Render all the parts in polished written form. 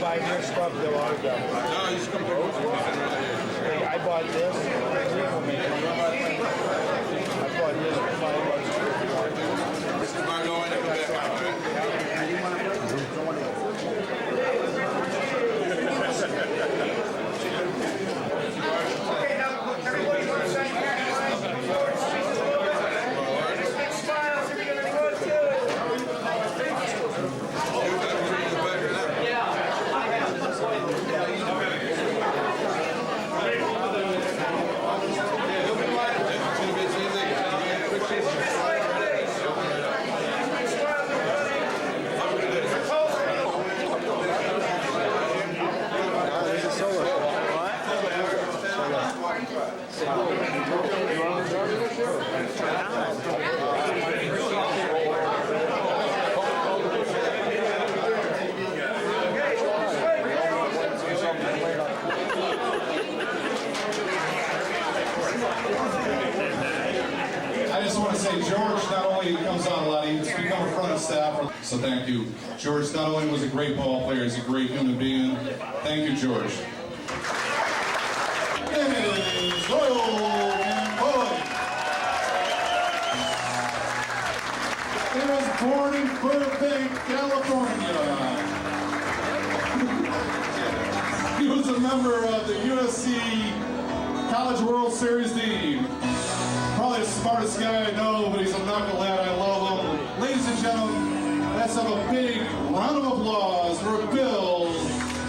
buy their stuff, they'll autograph it. No, you just come to I bought this. I bought this for $5. This is my going to go back. Okay, now everybody want to say big smiles if you're going to go I just want to say George not only comes on a lot, he's become a front of Stafford. So thank you. George not only was a great ball player, he's a great human being. Thank you, George. It is Doyle and Boyd. He was born in Burbank, California. He was a member of the USC College World Series team. Probably the smartest guy I know, but he's a knucklehead. I love him. Ladies and gentlemen, let's have a big round of applause for Bill,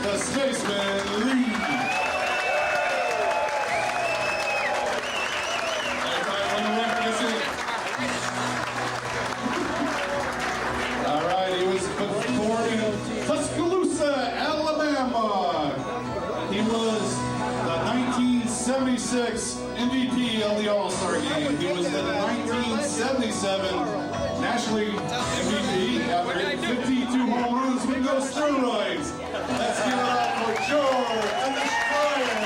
the Spaceman Lee. All right, he was born in Tuscaloosa, Alabama. He was the 1976 MVP of the All-Star Game. He was the 1977 National League MVP after hitting 52 home runs with no steroids. Let's give it up for George and the Destroyer,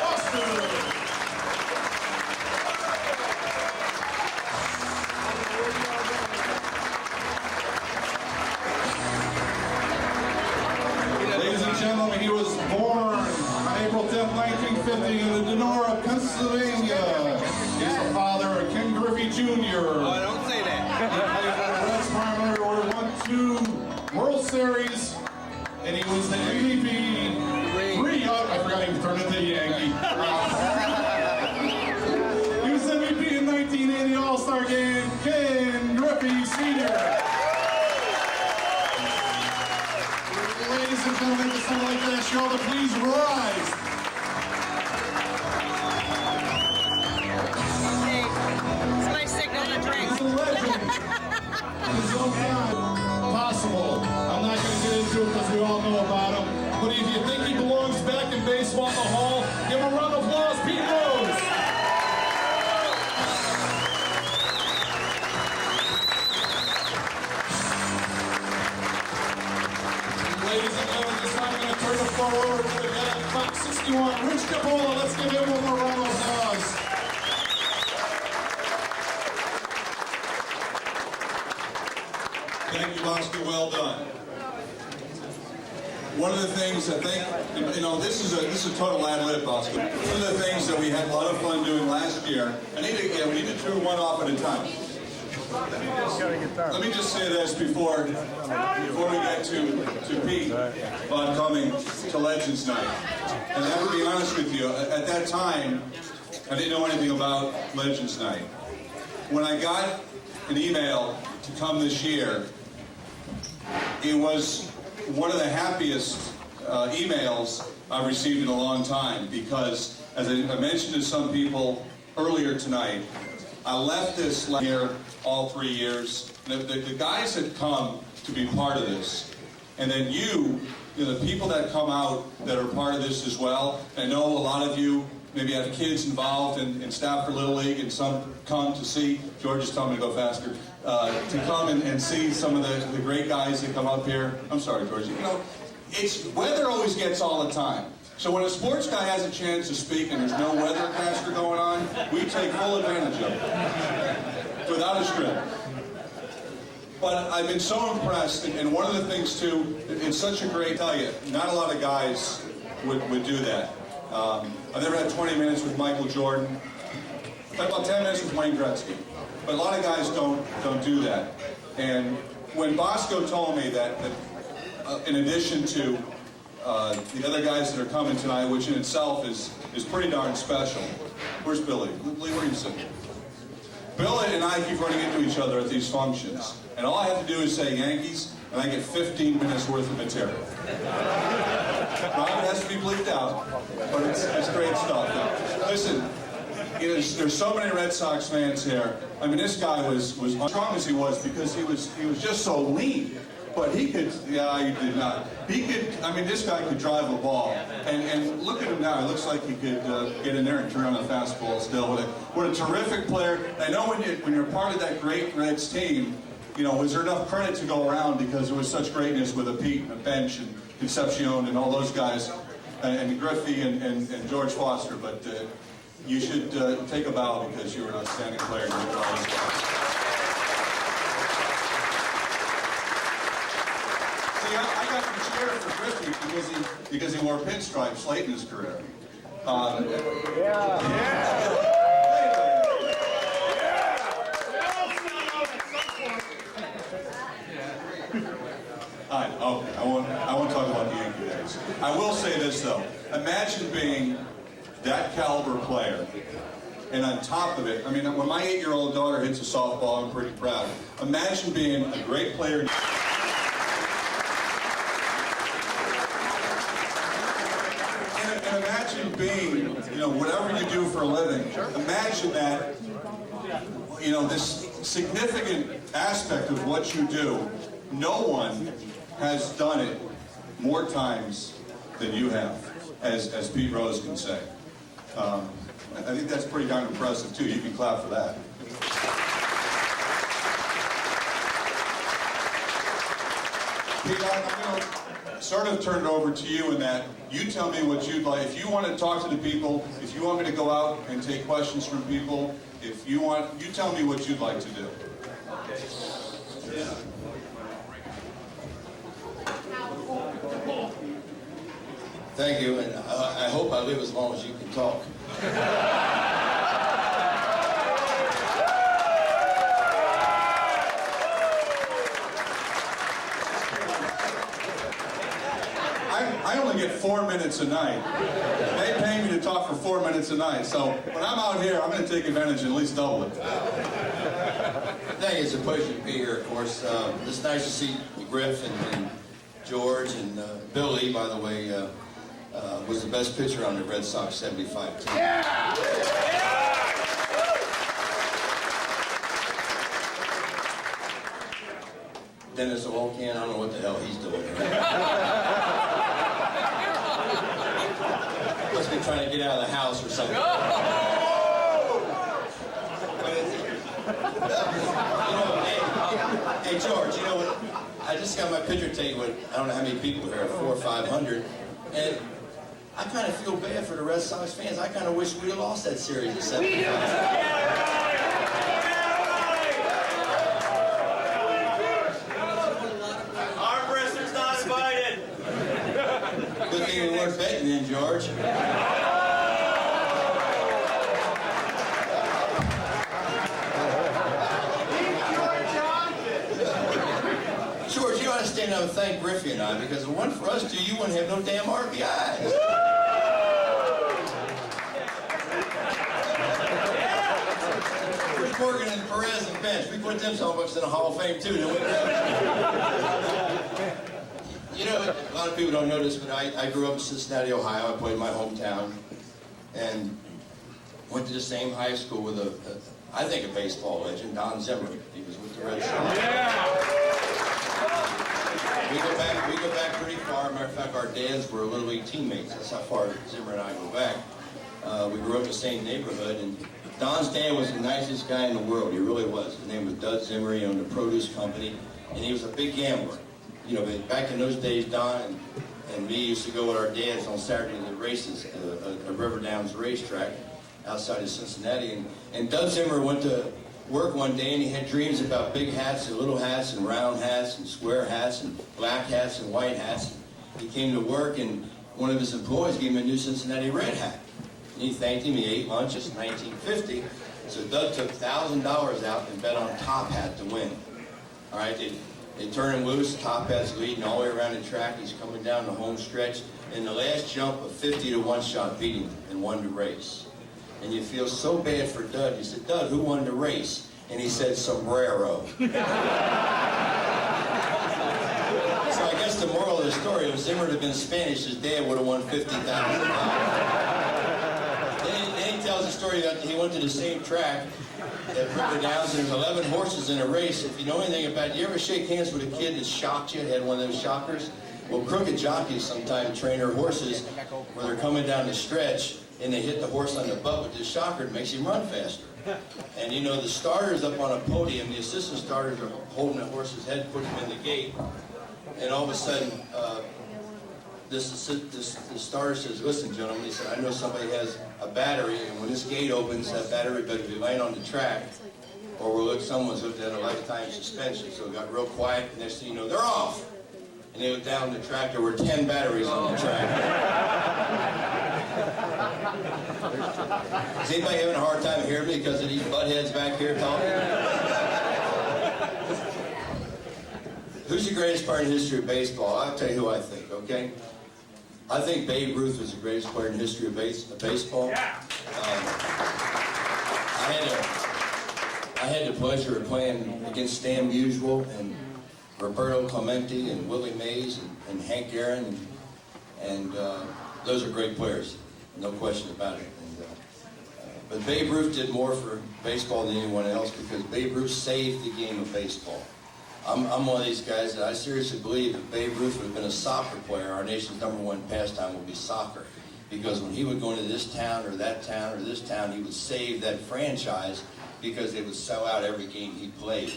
Boston. Ladies and gentlemen, he was born on April 10, 1950 in the Donora, Pennsylvania. He's the father of Ken Griffey Jr. Oh, don't say that. Reds primary order 1-2 World Series, and he was the MVP. I forgot he turned into a Yankee. He was MVP in 1980 All-Star Game. Ken Griffey Sr. Ladies and gentlemen, just would like to ask you all to please rise. It's my signal to drink. He's a legend. In his own time. Possible. I'm not going to get into it because we all know about him. But if you think he belongs back in baseball in the hall, give him a round of applause, Pete Rose. Ladies and gentlemen, this time I'm going to turn the floor over to the guy at Fox 61, Rich Capola. Let's give him one more round of applause. Thank you, Oscar. Well done. One of the things I think, this is a total ad lib, Oscar. One of the things that we had a lot of fun doing last year, we need to do one off at a time. Let me just say this before we get to Pete on coming to Legends Night. And I have to be honest with you, at that time, I didn't know anything about Legends Night. When I got an email to come this year, it was one of the happiest emails I've received in a long time because, as I mentioned to some people earlier tonight, I left this here all 3 years. The guys that come to be part of this, and then the people that come out that are part of this as well. I know a lot of you maybe have kids involved in Stafford Little League, and some come to see, George is telling me to go faster, to come and see some of the great guys that come up here. I'm sorry, George. It's weather always gets all the time. So when a sports guy has a chance to speak and there's no weathercaster going on, we take full advantage of it, without a script. But I've been so impressed, and one of the things too, it's such a great, tell you, not a lot of guys would do that. I've never had 20 minutes with Michael Jordan. I've had about 10 minutes with Wayne Gretzky. But a lot of guys don't do that. And when Bosco told me that in addition to the other guys that are coming tonight, which in itself is pretty darn special. Where's Billy? Billy, where are you sitting? Billy and I keep running into each other at these functions. And all I have to do is say Yankees, and I get 15 minutes worth of material. It has to be bleeped out, but it's great stuff. Now, listen, there's so many Red Sox fans here. I mean, this guy was as strong as he was because he was just so lean. But he could, yeah, he did not. He could, I mean, this guy could drive a ball. And look at him now. It looks like he could get in there and turn on a fastball still. What a terrific player. I know when you're part of that great Reds team, you know, was there enough credit to go around because there was such greatness with a Pete and a Bench and Concepcion and all those guys, and Griffey and George Foster. But you should take a bow because you were an outstanding player. And you were all those guys. I got the chair for Griffey because he wore pinstripes late in his career. I won't talk about the Yankee days. I will say this though: imagine being that caliber player, and on top of it, I mean, when my 8-year-old daughter hits a softball, I'm pretty proud. Imagine being a great player. Imagine being, you know, whatever you do for a living, imagine that, you know, this significant aspect of what you do, no one has done it more times than you have, as Pete Rose can say. I think that's pretty darn impressive, too. You can clap for that. Pete, I'm going to sort of turn it over to you in that you tell me what you'd like. If you want to talk to the people, if you want me to go out and take questions from people, if you want, you tell me what you'd like to do. Yeah. Thank you, and I hope I live as long as you can talk. I only get 4 minutes a night. They pay me to talk for 4 minutes a night, so when I'm out here, I'm going to take advantage and at least double it. Thank you. It's a pleasure to be here, of course. It's nice to see Griff and George and Billy, by the way, was the best pitcher on the Red Sox 75 team. Yeah! Dennis Olcan, I don't know what the hell he's doing here. Must be trying to get out of the house or something. Hey George, you know what? I just got my picture taken with, I don't know how many people here, 400 or 500, and I kind of feel bad for the Red Sox fans. I kind of wish we'd have lost that series at 75. Good thing we weren't betting then, George. George, you ought to stand up and thank Griffey and I, because if it weren't for us two, you wouldn't have no damn RBIs. Where's Morgan and Perez and Bench? We put them somewhere in the Hall of Fame too, didn't we? You know, a lot of people don't know this, but I grew up in Cincinnati, Ohio. I played in my hometown and went to the same high school with I think a baseball legend, Don Zimmer. He was with the Red Sox. Yeah. We go back pretty far. Matter of fact, our dads were Little League teammates. That's how far Zimmer and I go back. We grew up in the same neighborhood, and Don's dad was the nicest guy in the world. He really was. His name was Dud Zimmer. He owned a produce company, and he was a big gambler. You know, back in those days, Don and me used to go with our dads on Saturday to the races at River Downs racetrack outside of Cincinnati. And Doug Zimmer went to work one day and he had dreams about big hats and little hats and round hats and square hats and black hats and white hats. He came to work and one of his employees gave him a new Cincinnati red hat. And he thanked him, he ate lunch, it's 1950. So Doug took $1,000 out and bet on Top Hat to win. All right, they turn him loose, Top Hat's leading all the way around the track. He's coming down the home stretch. In the last jump, a 50 to 1 shot beat him and won the race. And you feel so bad for Doug. You said, Doug, who won the race? And he said, Sombrero. So I guess the moral of the story, if Zimmer had been Spanish, his dad would have won $50,000. Then he tells the story that he went to the same track at River Downs, and there's 11 horses in a race. If you know anything about it, you ever shake hands with a kid that shocked you, had one of those shockers? Well, crooked jockeys sometimes train their horses where they're coming down the stretch and they hit the horse on the butt with this shocker. It makes him run faster. And you know, the starters up on a podium, the assistant starters are holding the horse's head, putting him in the gate, and all of a sudden, the starter says, listen, gentlemen, he said, I know somebody has a battery, and when this gate opens, that battery better be laying on the track, or someone's looked at a lifetime suspension. So it got real quiet, and next thing you know, they're off. And they looked down the track, there were 10 batteries on the track. Is anybody having a hard time hearing me because of these buttheads back here talking? Who's the greatest player in the history of baseball? I'll tell you who I think, okay? I think Babe Ruth was the greatest player in the history of baseball. I had the pleasure of playing against Stan Musial and Roberto Clemente and Willie Mays and Hank Aaron, and those are great players, no question about it. But Babe Ruth did more for baseball than anyone else because Babe Ruth saved the game of baseball. I'm one of these guys that I seriously believe if Babe Ruth would have been a soccer player, our nation's #1 pastime would be soccer. Because when he would go into this town or that town or this town, he would save that franchise because they would sell out every game he played.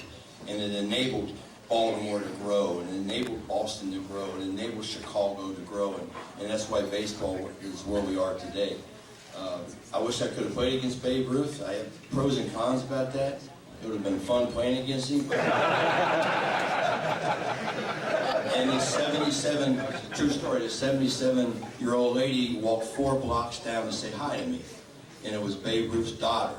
And it enabled Baltimore to grow, and it enabled Boston to grow, and it enabled Chicago to grow, and that's why baseball is where we are today. I wish I could have played against Babe Ruth. I have pros and cons about that. It would have been fun playing against him. And this 77, true story, this 77-year-old lady walked 4 blocks down to say hi to me, and it was Babe Ruth's daughter.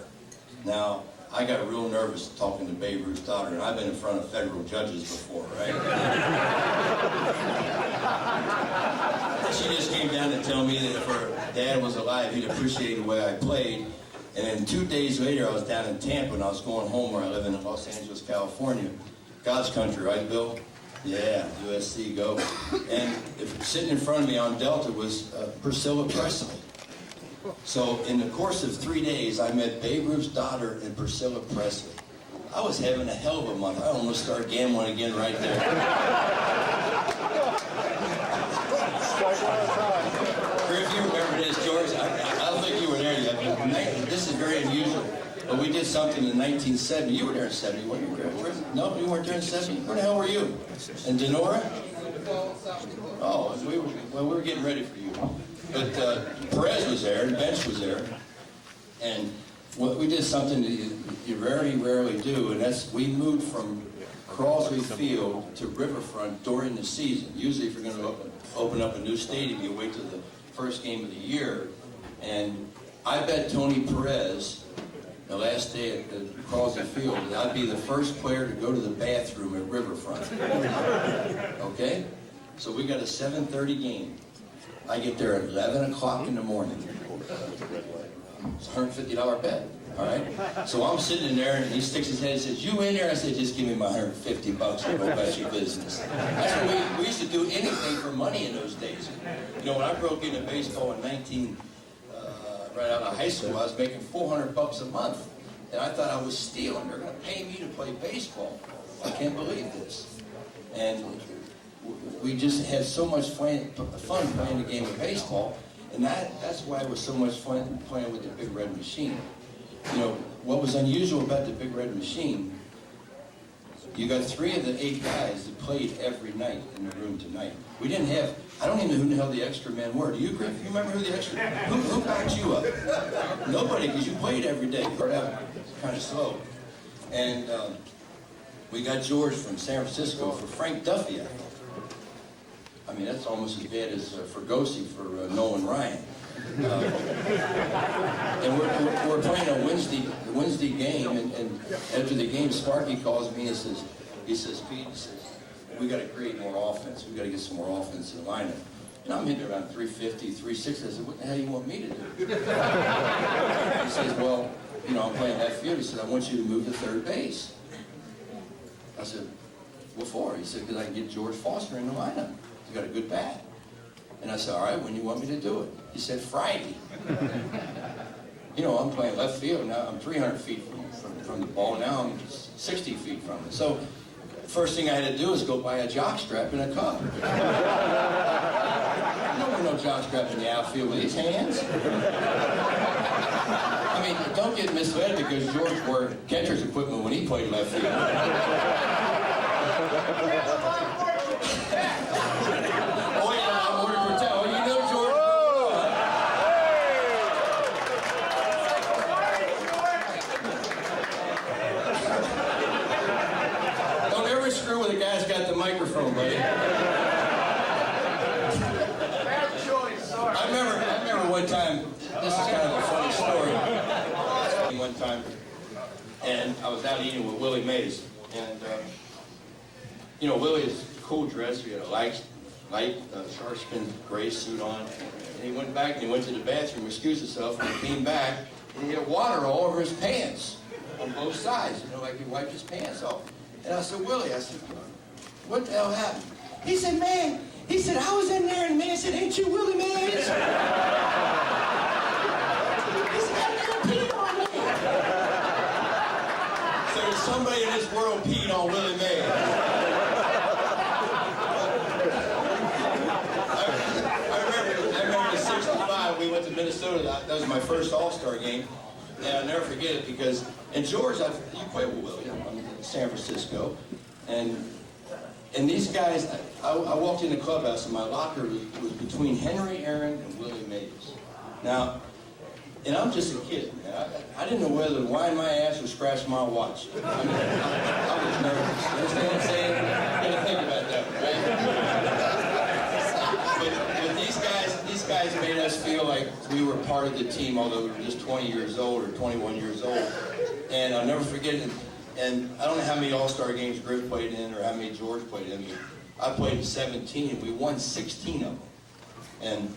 Now, I got real nervous talking to Babe Ruth's daughter, and I've been in front of federal judges before, right? She just came down to tell me that if her dad was alive, he'd appreciate the way I played. And then 2 days later, I was down in Tampa, and I was going home where I live in Los Angeles, California. God's country, right, Bill? Yeah, USC, go. And sitting in front of me on Delta was Priscilla Presley. So in the course of 3 days, I met Babe Ruth's daughter and Priscilla Presley. I was having a hell of a month. I almost started gambling again right there. Griff, you remember this, George? I don't think you were there yet. This is very unusual. But we did something in 1970. You were there in 70, weren't you, Griff? No, you weren't there in 70? Where the hell were you? In Denora? Oh, we were getting ready for you. But Perez was there, and Bench was there, and we did something that you very rarely do, and that's we moved from Crosby Field to Riverfront during the season. Usually if you're going to open up a new stadium, you wait till the first game of the year, and I bet Tony Perez, the last day at the Crosby Field, that I'd be the first player to go to the bathroom at Riverfront. Okay? So we got a 7:30 game. I get there at 11 o'clock in the morning. It's a $150 bet, all right? So I'm sitting in there, and he sticks his head and says, you in there? I said, just give me my $150 and go about your business. That's what we used to do anything for money in those days. You know, when I broke into baseball in right out of high school, I was making $400 a month. And I thought I was stealing. They're going to pay me to play baseball. I can't believe this. And we just had so much fun playing the game of baseball, and that's why it was so much fun playing with the Big Red Machine. You know, what was unusual about the Big Red Machine, you got 3 of the 8 guys that played every night in the room tonight. We didn't have, I don't even know who the hell the extra men were. Do you, Griff? You remember who the extra, who backed you up? Nobody, because you played every day. Kind of slow. And we got George from San Francisco for Frank Duffy, I think. I mean, that's almost as bad as Fergosi for Nolan Ryan. And we're playing a Wednesday game, and after the game, Sparky calls me and says, Pete, we got to create more offense. We got to get some more offense in the lineup. And I'm hitting around 350, 360. I said, what the hell do you want me to do? He says, well, you know, I'm playing left field. He said, I want you to move to third base. I said, what for? He said, because I can get George Foster in the lineup. He's got a good bat. And I said, all right, when do you want me to do it? He said, Friday. You know, I'm playing left field now. I'm 300 feet from the ball. Now I'm 60 feet from it. So first thing I had to do is go buy a jockstrap and a cup. No jockstrap in the outfield with his hands. I mean, don't get misled because George wore catcher's equipment when he played left field. Oh yeah, I'm ordered for tell. You know George. Don't ever screw with a guy's got the microphone, buddy. I remember one time, this is kind of a funny story. One time, and I was out eating with Willie Mays, and you know, Willie is cool dressed. He had a light shark-skin gray suit on, and he went back and he went to the bathroom, excused himself, and he came back, and he had water all over his pants on both sides, you know, like he wiped his pants off. And I said, Willie, what the hell happened? He said, man, I was in there, and the man said, ain't you Willie Mays? He said, that nigga peed on me. So there's somebody in this world peed on Willie Mays. I remember in '65, we went to Minnesota. That was my first All-Star game. And I'll never forget it because, and George, you played with Willie. I'm in San Francisco. And these guys, I walked in the clubhouse and my locker was between Henry Aaron and Willie Mays. Now, and I'm just a kid, man. I didn't know whether to wind my ass or scratch my watch. I was nervous. You understand what I'm saying? You gotta think about that, right? But these guys made us feel like we were part of the team, although we were just 20 years old or 21 years old. And I'll never forget it. And I don't know how many All-Star games Griff played in or how many George played in. I played in 17, and we won 16 of them.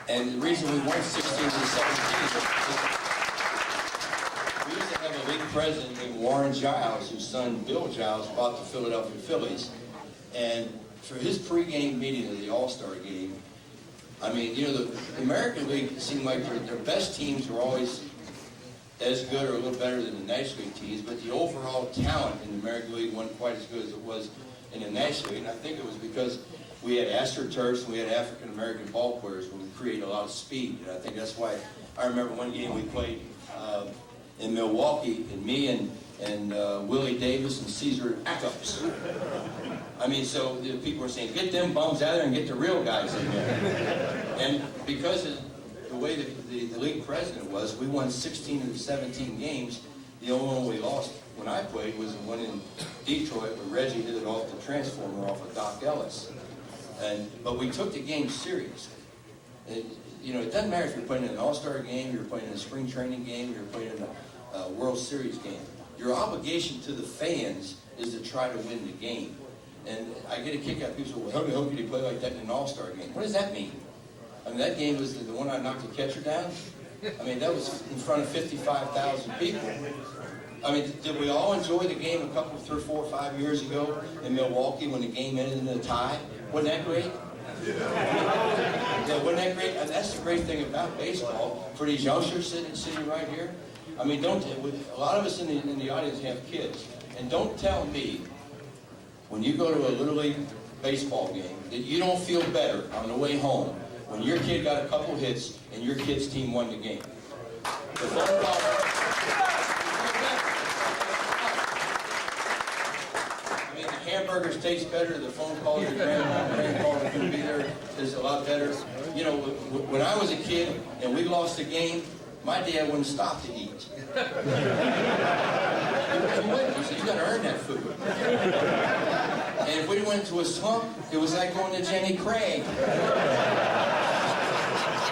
And the reason we won 16 to 17 is we used to have a league president named Warren Giles, whose son Bill Giles bought the Philadelphia Phillies. And for his pregame meeting of the All-Star game, I mean, you know, the American League seemed like their best teams were always as good or a little better than the National League teams, but the overall talent in the American League wasn't quite as good as it was in the National League. And I think it was because we had AstroTurfs and we had African American ball players where we created a lot of speed. And I think that's why I remember one game we played in Milwaukee, and me and Willie Davis and Caesar Ackups. I mean, so the people were saying, get them bums out there and get the real guys in there. And because of the way the league president was, we won 16 of the 17 games. The only one we lost when I played was the one in Detroit where Reggie hit it off the transformer off of Doc Ellis. But we took the game serious. You know, it doesn't matter if you're playing in an All-Star game, you're playing in a spring training game, you're playing in a World Series game. Your obligation to the fans is to try to win the game. And I get a kick out of people say, well, how the hell can you play like that in an All-Star game? What does that mean? I mean, that game was the one I knocked the catcher down. I mean, that was in front of 55,000 people. I mean, did we all enjoy the game a couple, 3, 4, 5 years ago in Milwaukee when the game ended in a tie? Wasn't that great? Yeah, wasn't that great? And that's the great thing about baseball for these youngsters sitting right here. I mean, a lot of us in the audience have kids, and don't tell me when you go to a Little League baseball game that you don't feel better on the way home when your kid got a couple hits and your kid's team won the game. The phone call, I mean, the hamburgers taste better. The phone call your grandfather couldn't be there is a lot better. You know, when I was a kid and we lost the game, My dad wouldn't stop to eat. He said, you got to earn that food. And if we went to a slump, it was like going to Jenny Craig.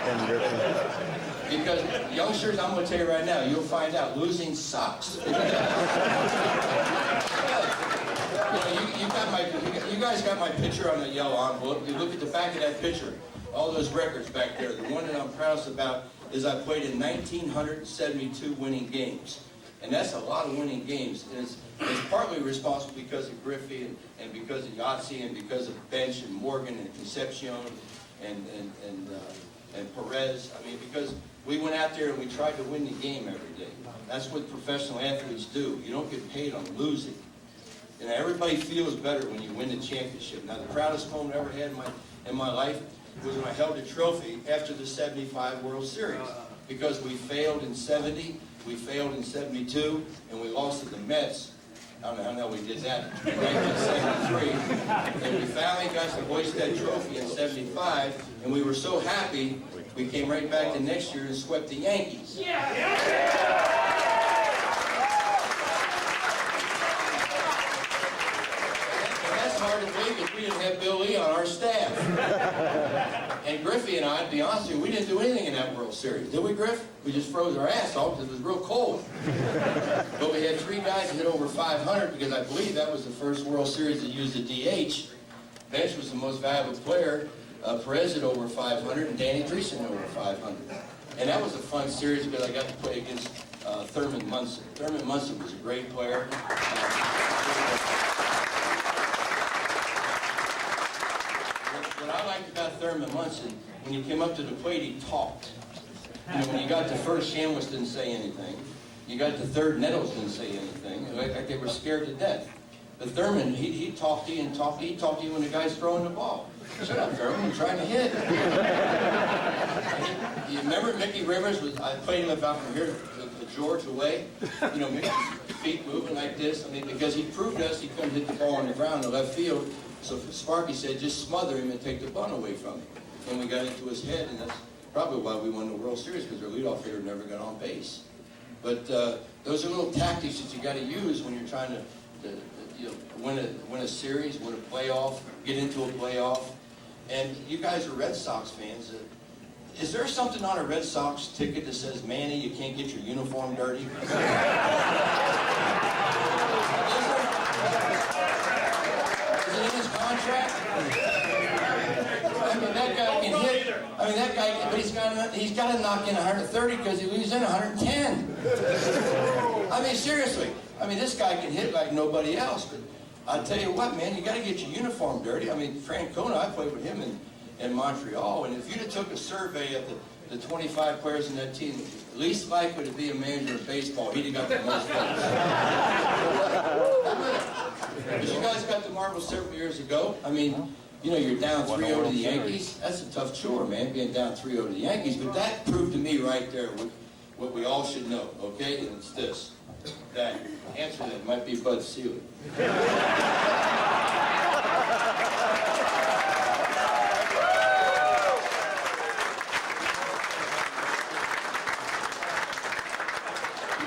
And Griffey. Because youngsters, I'm going to tell you right now, you'll find out losing sucks. You guys got my picture on the yellow envelope. You look at the back of that picture, all those records back there. The one that I'm proudest about is I played in 1,972 winning games. And that's a lot of winning games. And it's partly responsible because of Griffey and because of Yahtzee and because of Bench and Morgan and Concepcion and Perez. I mean, because we went out there and we tried to win the game every day. That's what professional athletes do. You don't get paid on losing. And everybody feels better when you win the championship. Now, the proudest moment I ever had in my life was when I held the trophy after the '75 World Series. Because we failed in '70, we failed in '72, and we lost to the Mets. I don't know how the hell we did that in 1973. And we finally got to hoist that trophy in '75, and we were so happy, we came right back the next year and swept the Yankees. Hard to believe because we didn't have Bill Lee on our staff. And Griffey and I, to be honest with you, we didn't do anything in that World Series. Did we, Griff? We just froze our ass off because it was real cold. But we had 3 guys that hit over 500 because I believe that was the first World Series that used a DH. Bench was the most valuable player. Perez hit over 500 and Danny Dreesen hit over 500. And that was a fun series because I got to play against Thurman Munson. Thurman Munson was a great player. What I liked about Thurman Munson, when he came up to the plate, he talked. You know, when you got to first, Shamwich didn't say anything. You got to third, Nettles didn't say anything. Like they were scared to death. But Thurman, he talked to you and talked to you. He talked to you when the guy's throwing the ball. Shut up, Thurman, I'm trying to hit. You remember Mickey Rivers? I played him about from here to George away. You know, Mickey's feet moving like this. I mean, because he proved to us he couldn't hit the ball on the ground in the left field. So Sparky said, just smother him and take the bunt away from him. And we got into his head, and that's probably why we won the World Series, because our leadoff hitter never got on base. But those are little tactics that you got to use when you're trying to win a series, win a playoff, get into a playoff. And you guys are Red Sox fans. Is there something on a Red Sox ticket that says, Manny, you can't get your uniform dirty? Contract? I mean, that guy can hit. I mean, that guy, but he's got to knock in 130 because he was in 110. I mean, seriously. I mean, this guy can hit like nobody else. But I'll tell you what, man, you got to get your uniform dirty. I mean, Francona, I played with him in Montreal, and if you'd have took a survey of the 25 players in that team, least likely to be a manager of baseball, he'd have got the most votes. But you guys got the marble several years ago. I mean, you know, you're down 3-0 to the Yankees. That's a tough chore, man, being down 3-0 to the Yankees. But that proved to me right there what we all should know, okay? And it's this. That answer that might be Bud Selig. You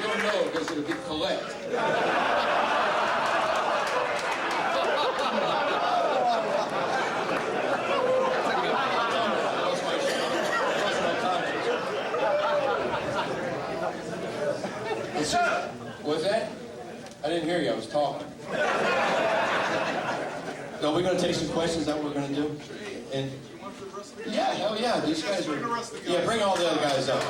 don't know because it'll be Colette. What's that? I didn't hear you. I was talking. So we're going to take some questions. Is that what we're going to do? And yeah, hell yeah. These guys are. Yeah, bring all the other guys up.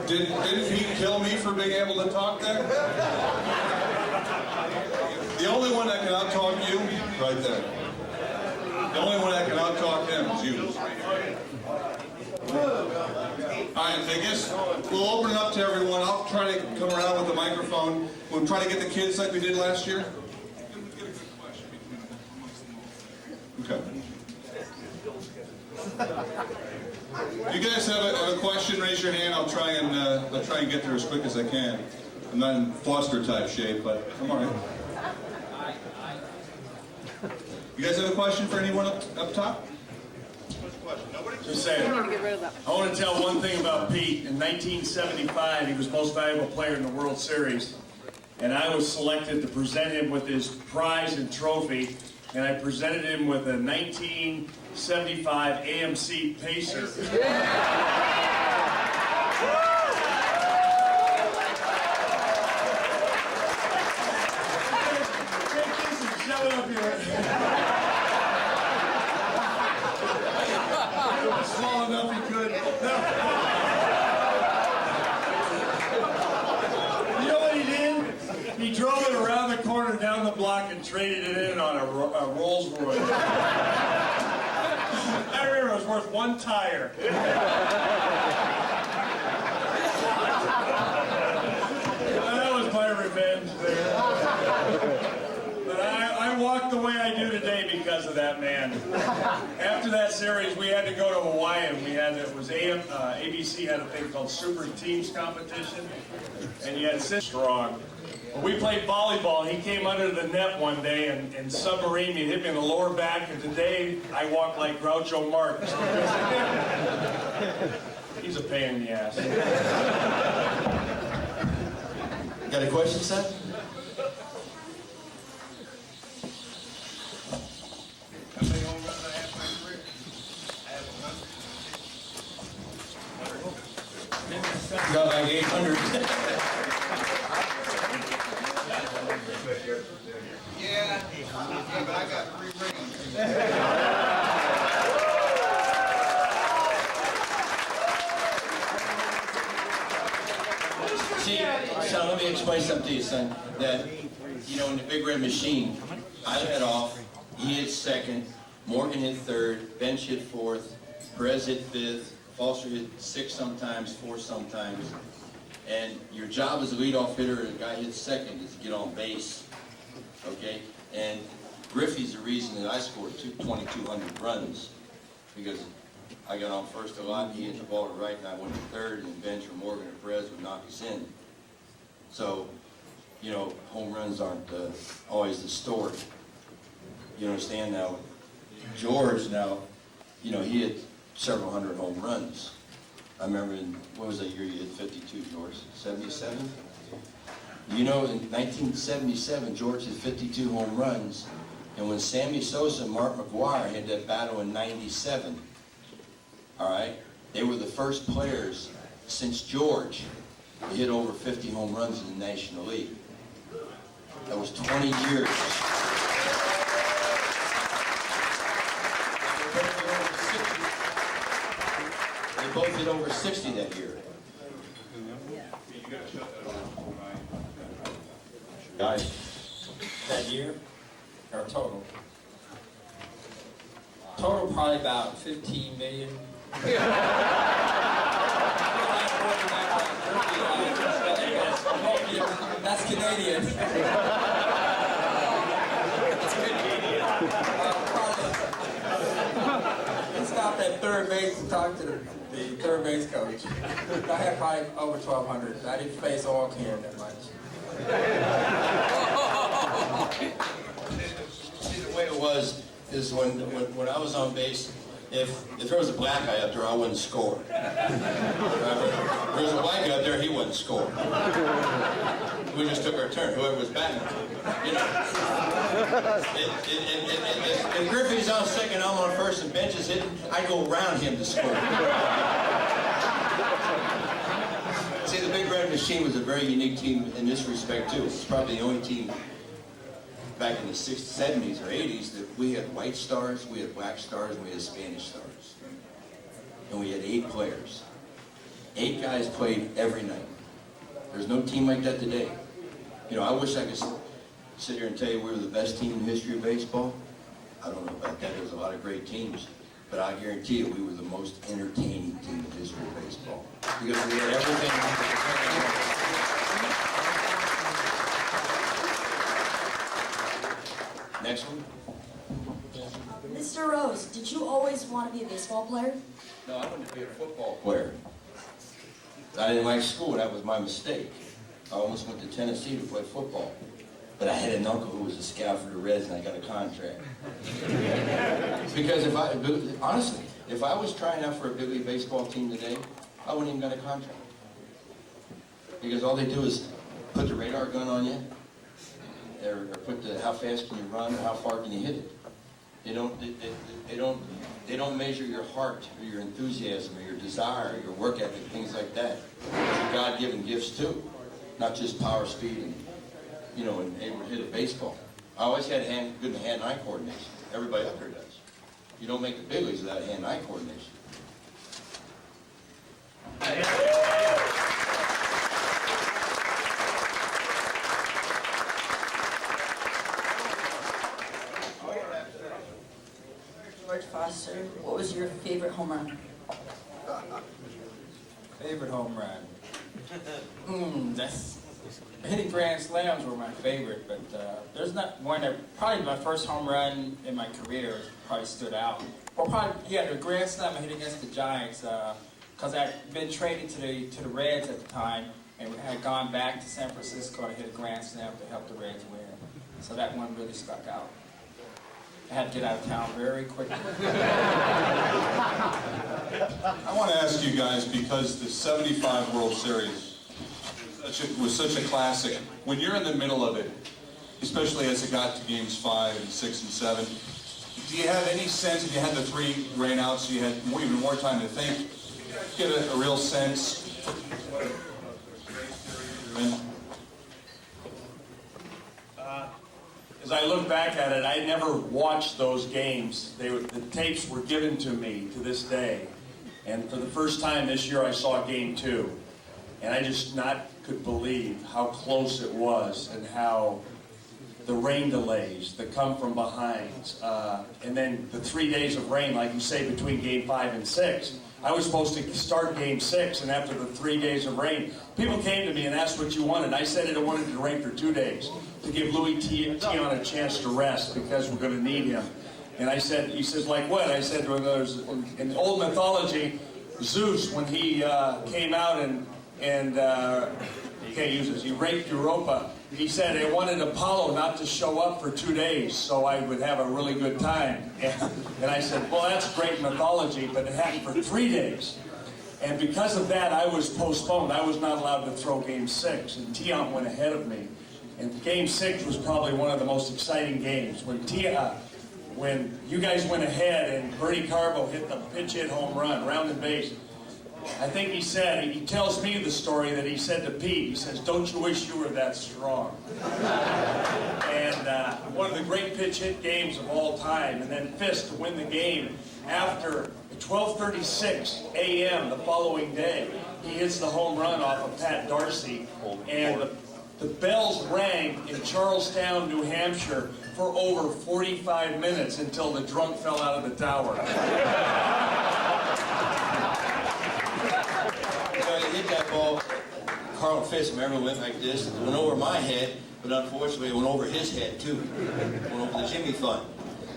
Didn't Pete kill me for being able to talk there? The only one that can out-talk you, right there. The only one that can out-talk him is you. All right, I guess we'll open it up to everyone. I'll try to come around with the microphone. We'll try to get the kids like we did last year. Okay. If you guys have a question, raise your hand. I'll try and get there as quick as I can. I'm not in Foster type shape, but I'm all right. You guys have a question for anyone up top? Just saying. We need to get rid of that. I want to tell one thing about Pete. In 1975, he was most valuable player in the World Series. And I was selected to present him with his prize and trophy. And I presented him with a 1975 AMC Pacer. Shove it up here. Small enough he could. No. You know what he did? He drove it around the corner, down the block, and traded it in on a Rolls Royce. I remember it was worth one tire. That was my revenge there. But I walked the way I do today because of that man. After that series, we had to go to Hawaii, and ABC had a thing called Super Teams competition, and you had to sit strong. We played volleyball. He came under the net one day and submarine me, hit me in the lower back, and today I walk like Groucho Marx. He's a pain in the ass. Got a question, Seth? Got like 800. Yeah, but I got 3 rings. See, son, let me explain something to you, son. That, you know, in the Big Red Machine, I led off, he hit second, Morgan hit third, Bench hit fourth, Perez hit fifth, Foster hit 6 sometimes, 4 sometimes. And your job as a leadoff hitter, and a guy hits second, is to get on base. Okay? And Griffey's the reason that I scored 2,200 runs. Because I got on first a lot, he hit the ball to right, and I went to third, and Bench or Morgan or Perez would knock us in. So, you know, home runs aren't always the story. You understand now? George now, you know, he hit several hundred home runs. I remember what was that year you hit 52, George? 77? You know, in 1977, George hit 52 home runs, and when Sammy Sosa and Mark McGwire had that battle in 97, all right, they were the first players since George to hit over 50 home runs in the National League. That was 20 years. They both hit over 60 that year. Guys, that year, or total? Total probably about 15 million. That's Canadian. He stopped at third base to talk to the third base coach. I had probably over 1,200. I didn't face all can that much. See, the way it was is when I was on base, if there was a black guy up there, I wouldn't score. If there was a white guy up there, he wouldn't score. We just took our turn, whoever was batting. You know. If Griffey's on second, I'm on first, and Bench is hitting, I go around him to score. See, the Big Red Machine was a very unique team in this respect, too. It's probably the only team back in the 60s, 70s, or 80s that we had white stars, we had black stars, and we had Spanish stars. And we had 8 players. 8 guys played every night. There's no team like that today. You know, I wish I could sit here and tell you we were the best team in the history of baseball. I don't know about that. There's a lot of great teams. But I guarantee you we were the most entertaining team in the history of baseball. Because we had everything. Next one. Mr. Rose, did you always want to be a baseball player? No, I wanted to be a football player. I didn't like school. That was my mistake. almost went to Tennessee to play football. But I had an uncle who was a scout for the Reds, and I got a contract. Because honestly, if I was trying out for a big league baseball team today, I wouldn't even got a contract. Because all they do is put the radar gun on you, or put the how fast can you run, or how far can you hit it. They don't measure your heart, or your enthusiasm, or your desire, or your work ethic, things like that. Those are God-given gifts too, not just power, speed, and and able to hit a baseball. I always had good hand-eye coordination. Everybody up here does. You don't make the big leagues without hand-eye coordination. George Foster, what was your favorite home run? Favorite home run? Hitting grand slams were my favorite, but there's not one that, probably my first home run in my career probably stood out. Well, the grand slam I hit against the Giants, because I'd been traded to the Reds at the time, and we had gone back to San Francisco to hit a grand slam to help the Reds win. So that one really stuck out. I had to get out of town very quickly. I want to ask you guys, because the 75 World Series was such a classic, when you're in the middle of it, especially as it got to games 5 and 6 and 7, do you have any sense, if you had the 3 rainouts, you had even more time to think, get a real sense? As I look back at it, I never watched those games. The tapes were given to me to this day. And for the first time this year, I saw Game 2. And I just could believe how close it was, and how the rain delays, the come from behinds, and then the 3 days of rain, like you say, between Game 5 and 6. I was supposed to start Game 6, and after the 3 days of rain, people came to me and asked what you wanted. I said I wanted it to rain for 2 days, to give Louis Tion a chance to rest, because we're going to need him. And he says, like what? I said, well, there's, in old mythology, Zeus, when he came out and you can't use this, he raped Europa. He said I wanted Apollo not to show up for 2 days so I would have a really good time. And I said, well, that's great mythology, but it happened for 3 days. And because of that, I was postponed. I was not allowed to throw Game 6, and Tion went ahead of me. And Game 6 was probably one of the most exciting games. When you guys went ahead and Bernie Carbo hit the pitch hit home run, round and base. I think he tells me the story that he said to Pete, he says, don't you wish you were that strong? And one of the great pitch hit games of all time. And then Fisk to win the game after 12:36 a.m. the following day. He hits the home run off of Pat Darcy. And the bells rang in Charlestown, New Hampshire for over 45 minutes until the drunk fell out of the tower. He hit that ball, Carl Fisk, remember, went like this. It went over my head, but unfortunately it went over his head too. It went over the Jimmy Fund.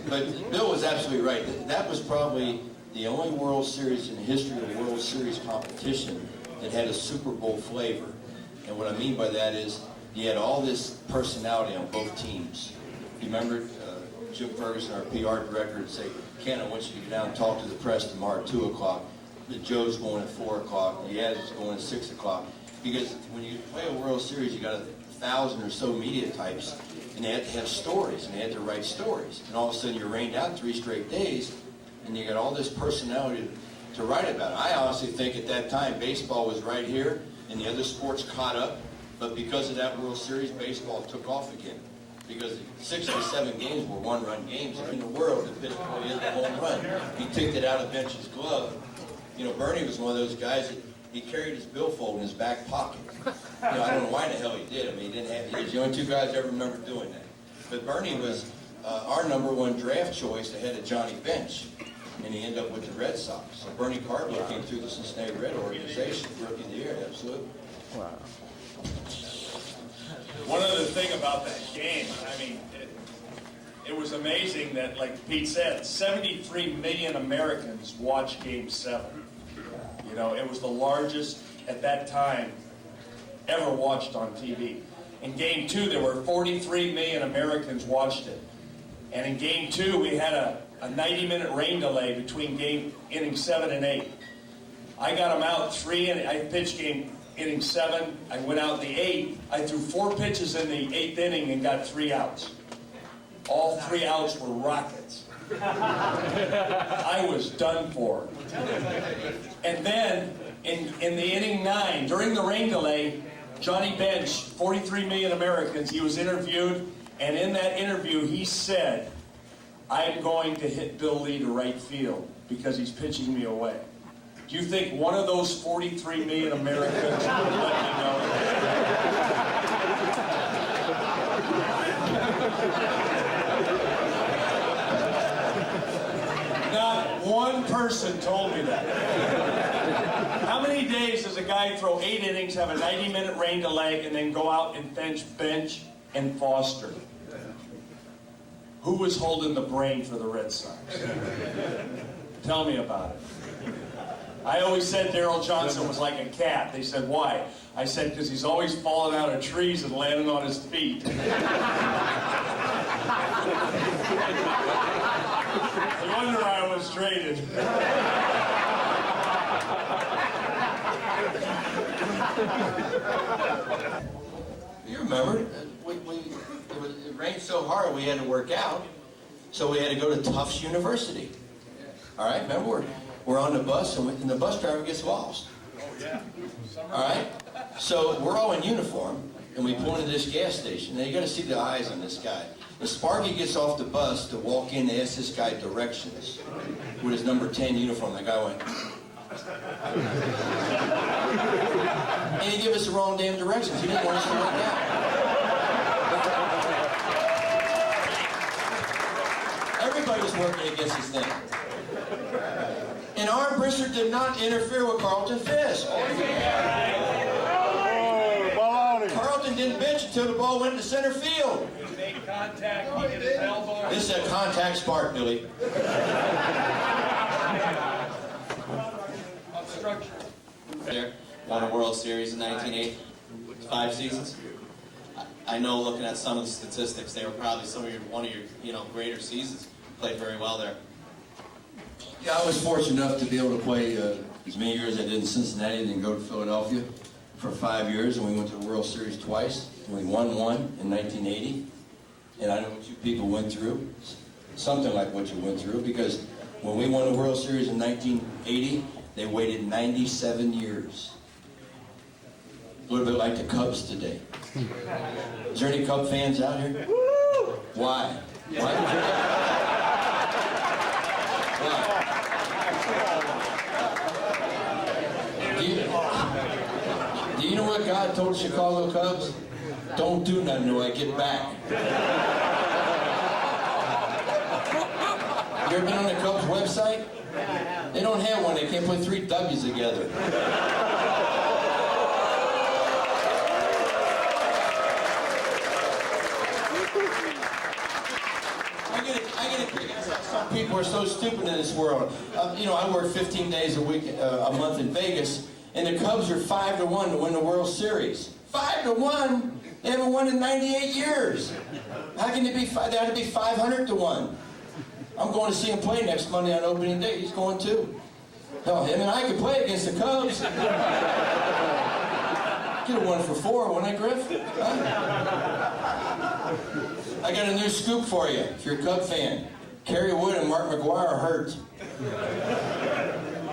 But Bill was absolutely right. That was probably the only World Series in the history of World Series competition that had a Super Bowl flavor. And what I mean by that is you had all this personality on both teams. You remember Jim Ferguson, our PR director, would say, Ken, I want you to get down and talk to the press tomorrow at 2 o'clock. The Joe's going at 4 o'clock. The Ed's going at 6 o'clock. Because when you play a World Series, you got 1,000 or so media types, and they had to have stories, and they had to write stories. And all of a sudden, you're rained out 3 straight days, and you got all this personality to write about. I honestly think at that time, baseball was right here, and the other sports caught up. But because of that World Series, baseball took off again. Because 6 or 7 games were one-run games in the world. The pitcher hit the home run. He kicked it out of Bench's glove. You know, Bernie was one of those guys that he carried his billfold in his back pocket. I don't know why in the hell he did. I mean, he was the only 2 guys I ever remember doing that. But Bernie was our #1 draft choice ahead of Johnny Bench. And he ended up with the Red Sox. So Bernie Carbo came through the Cincinnati Red organization, Rookie of the Year, absolutely. Wow. One other thing about that game, I mean, it was amazing that, like Pete said, 73 million Americans watched Game 7. You know, it was the largest at that time ever watched on TV. In Game 2, there were 43 million Americans watched it. And in Game 2, we had a 90-minute rain delay between innings 7 and 8. I got him out 3, and I pitched inning 7. I went out in the 8th. I threw 4 pitches in the 8th inning and got 3 outs. All 3 outs were rockets. I was done for. And then, in the inning 9, during the rain delay, Johnny Bench, 43 million Americans, he was interviewed, and in that interview he said, I'm going to hit Bill Lee to right field because he's pitching me away. Do you think one of those 43 million Americans would let me know? Not one person told me that. How many days does a guy throw 8 innings, have a 90-minute rain delay, and then go out and bench and Foster? Who was holding the brain for the Red Sox? Tell me about it. I always said Darryl Johnson was like a cat. They said, why? I said, because he's always falling out of trees and landing on his feet. No wonder I was traded. You remember, it rained so hard we had to work out, so we had to go to Tufts University. All right, remember, we're on the bus, and the bus driver gets lost. All right, so we're all in uniform, and we pull into this gas station. Now you got to see the eyes on this guy. And Sparky gets off the bus to walk in and ask this guy directions with his number 10 uniform. The guy went. And he gave us the wrong damn directions. He didn't want us to work out. Everybody was working against this thing. And Armbruster did not interfere with Carlton Fisk. Carlton didn't bench until the ball went to center field. He made contact, he hit his elbow. This is a contact spark, Billy. There, won a World Series in 1980, 5 seasons. I know, looking at some of the statistics, they were probably one of your greater seasons. Played very well there. Yeah, I was fortunate enough to be able to play as many years as I did in Cincinnati and then go to Philadelphia for 5 years, and we went to the World Series twice, and we won one in 1980. And I know what you people went through, something like what you went through, because when we won the World Series in 1980, they waited 97 years. A little bit like the Cubs today. Is there any Cub fans out here? Why? Why? Do you know what God told the Chicago Cubs? Don't do nothing till I get back. You ever been on the Cubs website? They don't have one. They can't put 3 W's together. I get a kick out of some people are so stupid in this world. I work 15 days a week, a month in Vegas, and the Cubs are 5-1 to win the World Series. 5-1? They haven't won in 98 years. How can they be? They ought to be 500-1. I'm going to see him play next Monday on opening day. He's going too. Hell, him and I could play against the Cubs. Could have won for 4, wouldn't I, Griff? Huh? I got a new scoop for you, if you're a Cub fan. Kerry Wood and Mark McGwire are hurt.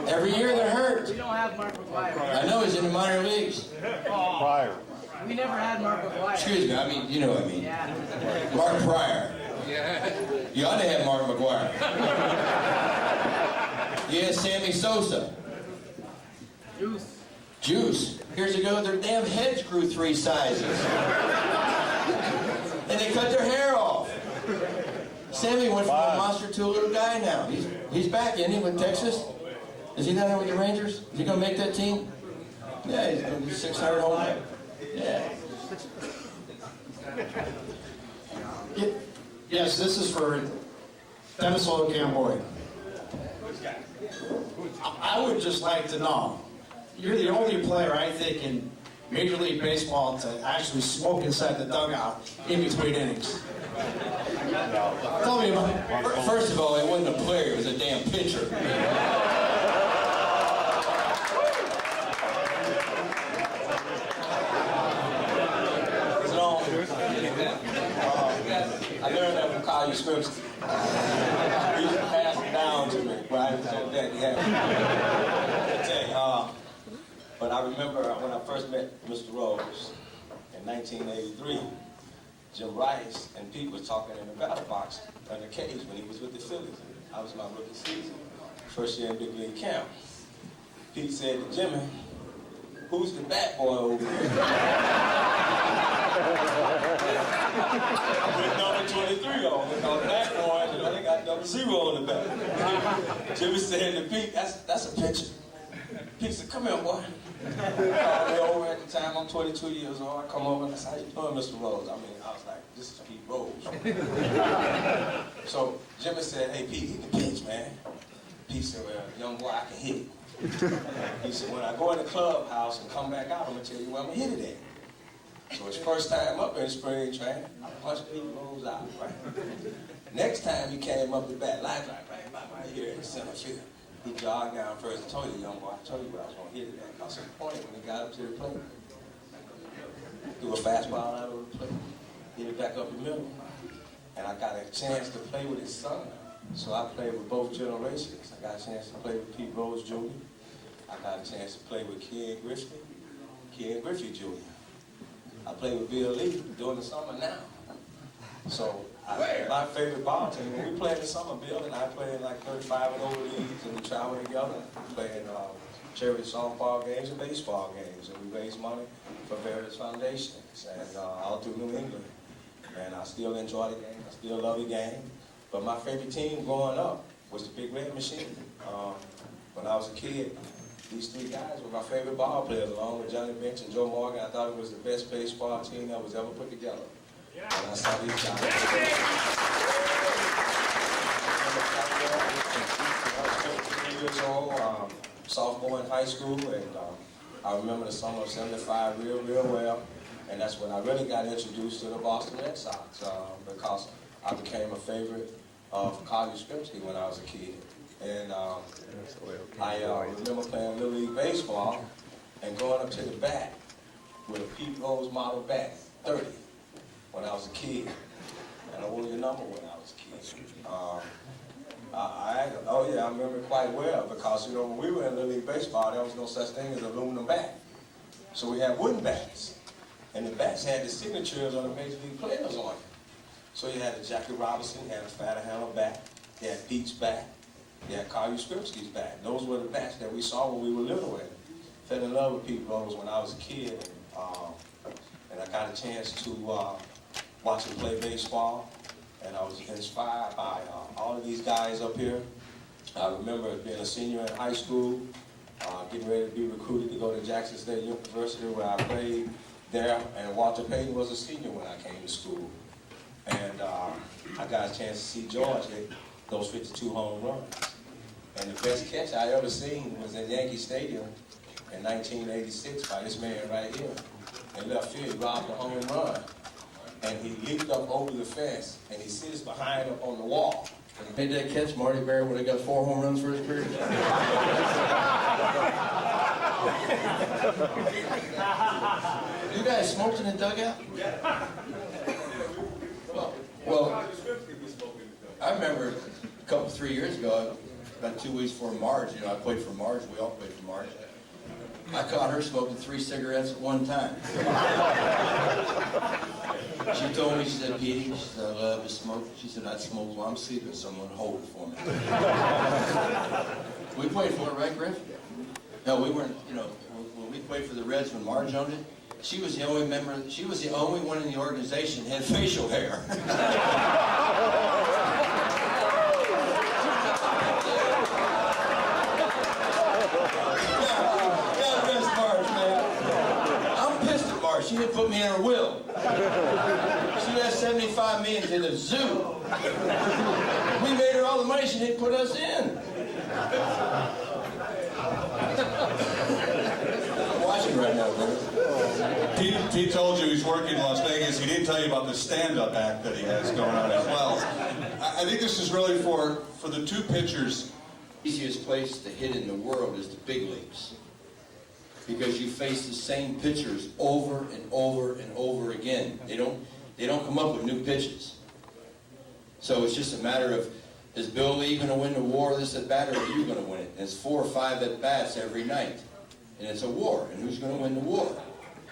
Every year they're hurt. We don't have Mark McGwire. I know, he's in the minor leagues. Pryor. We never had Mark McGwire. Excuse me, you know what I mean. Yeah. Mark Pryor. You ought to have Mark McGwire. Yeah, Sammy Sosa. Juice. Years ago, their damn heads grew 3 sizes. And they cut their hair off. Sammy went from a monster to a little guy now. He's back, isn't he, with Texas? Is he down there with the Rangers? Is he going to make that team? Yeah, he's going to do 600 home run. Yeah. Yes, this is for Dennis Camboy. I would just like to know, you're the only player I think in Major League Baseball to actually smoke inside the dugout in between innings. Tell me about it. First of all, it wasn't a player, it was a damn pitcher. I learned that from Kyle Scripps. He used to pass it down to me, but I was so dead. But I remember when I first met Mr. Rose in 1983, Jim Rice and Pete was talking in the battle box in the cage when he was with the Phillies. I was my rookie season, first year in big league camp. Pete said to Jimmy, "Who's the bat boy over there?" With number 23 on, with no black boys, and they got number 0 on the back. Jimmy said to Pete, that's a pitcher. Pete said, "Come here, boy." Called me over at the time, I'm 22 years old. I come over and I said, "How you doing, Mr. Rose?" I mean, I was like, this is Pete Rose. So Jimmy said, "Hey, Pete, he can pitch, man." Pete said, "Well, young boy, I can hit it." He said, "When I go in the clubhouse and come back out, I'm going to tell you where I'm going to hit it at." So his first time up in spring training, I punched Pete Rose out, right? Next time he came up the bat, right here in the center field. He jogged down first. I told you, young boy, I told you where I was going to hit it at. I was pointing when he got up to the plate. Threw a fastball out of the plate. Hit it back up the middle. And I got a chance to play with his son. So I played with both generations. I got a chance to play with Pete Rose Jr. I got a chance to play with Ken Griffey Jr. I played with Bill Lee during the summer now. So my favorite ball team, when we play in the summer, Bill and I play in like 35 and over leagues, and we travel together. We play in charity softball games and baseball games, and we raise money for various foundations and all through New England. And I still enjoy the game. I still love the game. But my favorite team growing up was the Big Red Machine. When I was a kid, these three guys were my favorite ball players, along with Johnny Bench and Joe Morgan. I thought it was the best baseball team that was ever put together. And I saw these guys. I was 15 years old, sophomore in high school, and I remember the summer of '75 real well. And that's when I really got introduced to the Boston Red Sox, because I became a favorite of Carly Scripsky when I was a kid. And I remember playing Little League Baseball and going up to the bat with a Pete Rose model bat, 30, when I was a kid. And I won your number when I was a kid. I remember it quite well because, you know, when we were in Little League Baseball, there was no such thing as aluminum bat. So we had wooden bats. And the bats had the signatures on the Major League players on it. So you had a Jackie Robinson, you had a Fatter Hammer bat, you had Pete's bat, you had Carly Scripsky's bat. Those were the bats that we saw when we were little. And fell in love with Pete Rose when I was a kid. And I got a chance to watch him play baseball. And I was inspired by all of these guys up here. I remember being a senior in high school, getting ready to be recruited to go to Jackson State University, where I played there, and Walter Payton was a senior when I came to school. And I got a chance to see George hit those 52 home runs. And the best catch I ever seen was in Yankee Stadium in 1986 by this man right here. In left field, he robbed a home run. And he leaped up over the fence, and he sits behind up on the wall. When he made that catch, Marty Barry would have got 4 home runs for his career. You guys smoked in the dugout? Well, I remember a couple, 3 years ago, about 2 weeks before Marge, you know, I played for Marge, we all played for Marge. I caught her smoking 3 cigarettes at one time. She told me, she said, "Petey," she said, "I love to smoke." She said, "I'd smoke while I'm sleeping, someone hold it for me." We played for it, right, Griff? No, we weren't, you know, when we played for the Reds when Marge owned it, she was the only member, she was the only one in the organization that had facial hair. She didn't put me in her will. She had $75 million in the zoo. We made her all the money she didn't put us in. I'm watching right now, brother. Pete told you he's working in Las Vegas. He didn't tell you about the stand-up act that he has going on as well. I think this is really for the two pitchers. The easiest place to hit in the world is the big leagues, because you face the same pitchers over and over and over again. They don't come up with new pitches. So it's just a matter of, is Bill Lee going to win the war this at bat, or are you going to win it? And it's 4 or 5 at bats every night, and it's a war. And who's going to win the war?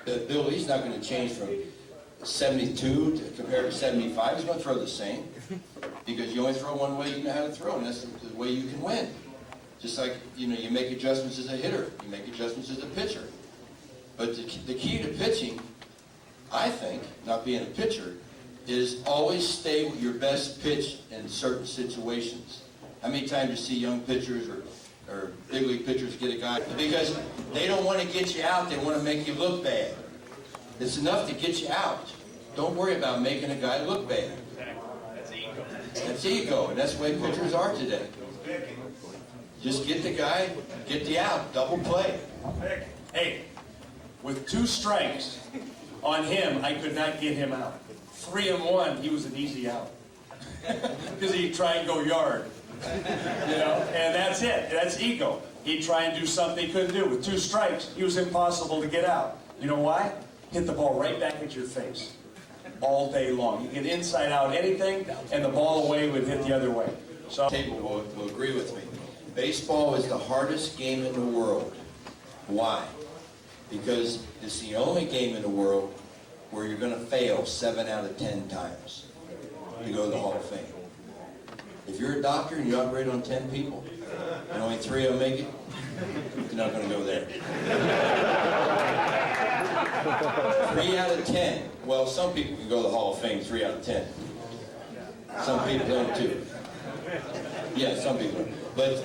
Bill Lee's not going to change from 72 compared to 75. He's going to throw the same, because you only throw one way you know how to throw, and that's the way you can win. Just like, you know, you make adjustments as a hitter, you make adjustments as a pitcher. But the key to pitching, I think, not being a pitcher, is always stay with your best pitch in certain situations. How many times you see young pitchers or big league pitchers get a guy? Because they don't want to get you out, they want to make you look bad. It's enough to get you out. Don't worry about making a guy look bad. That's ego. That's ego, and that's the way pitchers are today. Just get the guy, get the out, double play. Hey, with 2 strikes on him, I could not get him out. 3 and 1, he was an easy out. Because he'd try and go yard. You know, and that's it. That's ego. He'd try and do something he couldn't do. With 2 strikes, he was impossible to get out. You know why? Hit the ball right back at your face. All day long. You get inside out anything, and the ball away would hit the other way. So, Table will agree with me. Baseball is the hardest game in the world. Why? Because it's the only game in the world where you're going to fail 7 out of 10 times to go to the Hall of Fame. If you're a doctor and you operate on 10 people, and only 3 of them make it, you're not going to go there. 3 out of 10. Well, some people can go to the Hall of Fame 3 out of 10. Some people don't too. Yeah, some people. But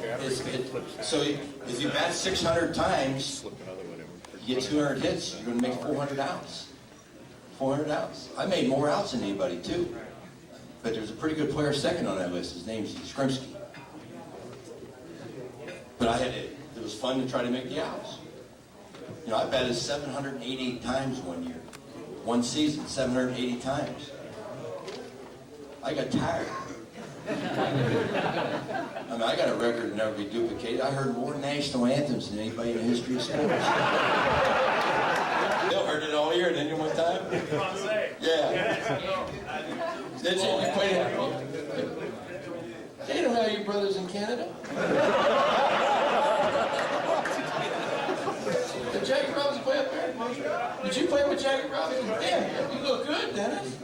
so if you bat 600 times, you get 200 hits, you're going to make 400 outs. 400 outs. I made more outs than anybody too. But there's a pretty good player second on that list. His name's Skrimsky. But it was fun to try to make the outs. You know, I batted 788 times one year. One season, 780 times. I got tired. I mean, I got a record that never be duplicated. I heard more national anthems than anybody in the history of sports. Bill heard it all year, didn't you, one time? Yeah. Did you? You played it? They don't have your brothers in Canada. Did Jackie Robinson play up there? Did you play with Jackie Robinson? Damn, you look good, Dennis.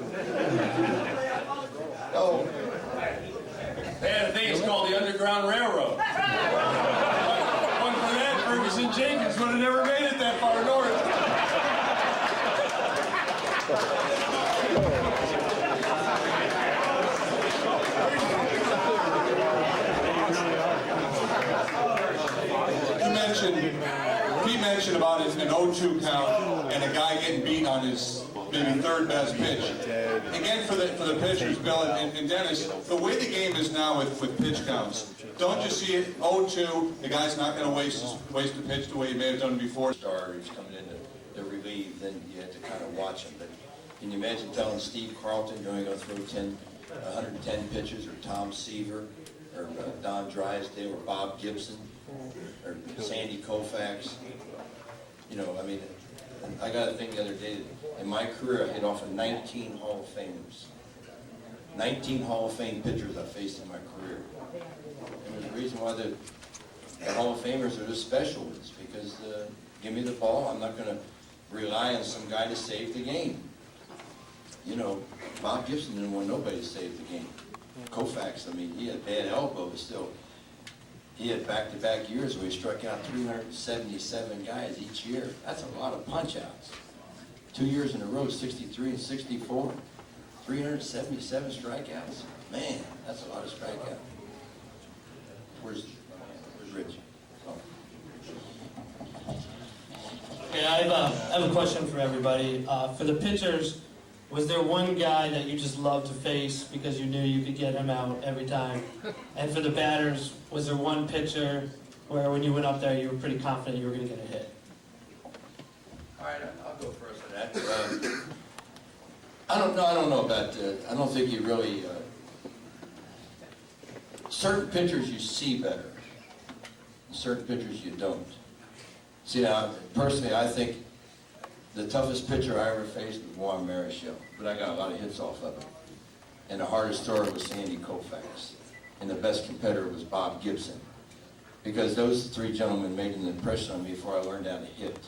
Oh. they had a thing it's called the Underground Railroad. One for that, Ferguson Jenkins would have never made it that far north. He mentioned about an 0-2 count and a guy getting beat on his maybe 3rd best pitch. Again, for the pitchers, Bill and Dennis, the way the game is now with pitch counts, don't you see it 0-2, the guy's not going to waste the pitch the way he may have done before. Star who's coming in to relieve, then you have to kind of watch him. But can you imagine telling Steve Carlton you're only going to throw 110 pitches, or Tom Seaver, or Don Drysdale, or Bob Gibson, or Sandy Koufax? You know, I mean, I got a thing the other day that in my career I hit off of 19 Hall of Famers. 19 Hall of Fame pitchers I faced in my career. And there's a reason why the Hall of Famers are just special. It's because give me the ball, I'm not going to rely on some guy to save the game. You know, Bob Gibson didn't want nobody to save the game. Koufax, I mean, he had a bad elbow, but still, he had back-to-back years where he struck out 377 guys each year. That's a lot of punch-outs. 2 years in a row, 63 and 64. 377 strikeouts. Man, that's a lot of strikeouts. Where's Rich? Oh. Okay, I have a question for everybody. For the pitchers, was there one guy that you just loved to face because you knew you could get him out every time? And for the batters, was there one pitcher where when you went up there you were pretty confident you were going to get a hit? All right, I'll go first on that. I don't know about, I don't think you really, certain pitchers you see better, certain pitchers you don't. See, now, personally, I think the toughest pitcher I ever faced was Juan Marichal, but I got a lot of hits off of him. And the hardest thrower was Sandy Koufax. And the best competitor was Bob Gibson. Because those three gentlemen made an impression on me before I learned how to hit.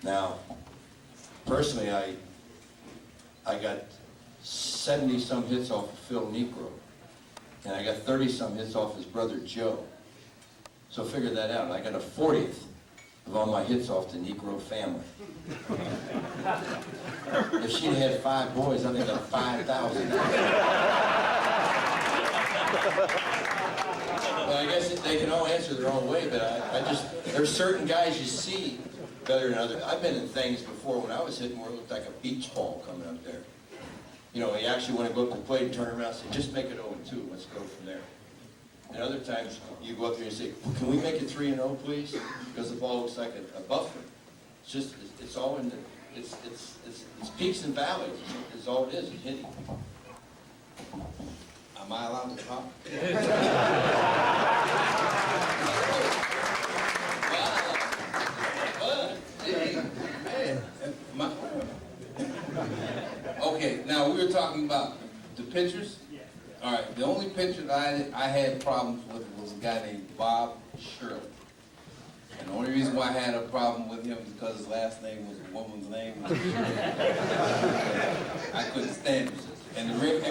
Now, personally, I got 70-some hits off of Phil Negro. And I got 30-some hits off his brother Joe. So figure that out. I got a 40th of all my hits off the Negro family. If she'd had 5 boys, I'd have got 5,000. Well, I guess they can all answer their own way, but I just, there's certain guys you see better than others. I've been in things before when I was hitting where it looked like a beach ball coming up there. You know, you actually want to go up to the plate and turn around and say, just make it 0-2, let's go from there. And other times, you go up there and say, can we make it 3-0, please? Because the ball looks like a buffer. It's just, it's all in the, it's peaks and valleys. It's all it is, it's hitting. Am I allowed to talk? Okay, now we were talking about the pitchers. All right, the only pitcher that I had problems with was a guy named Bob Shirley. And the only reason why I had a problem with him is because his last name was a woman's name. I couldn't stand him. And the Reds,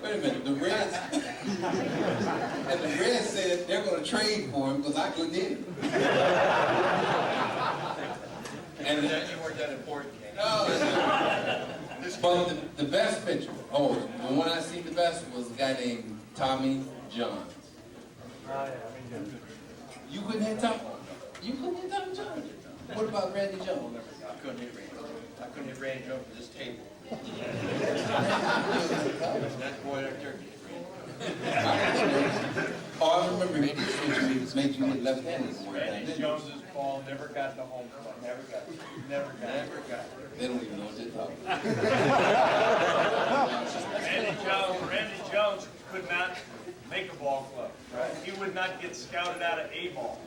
wait a minute, the Reds, and the Reds said they're going to trade for him because I couldn't hit him. And You weren't that important. no, but the best pitcher, the one I seen the best was a guy named Tommy Johns. You couldn't hit Tommy? You couldn't hit Tommy Johns? What about Randy Jones? I couldn't hit Randy. I couldn't hit Randy over this table. That boy right there hit Randy. Oh, I remember he made you hit left-handed. Randy Jones's ball never got to home plate. Never got it. Never got it. They don't even know what they're talking about. Randy Jones could not make a ball club. Right? He would not get scouted out of A ball.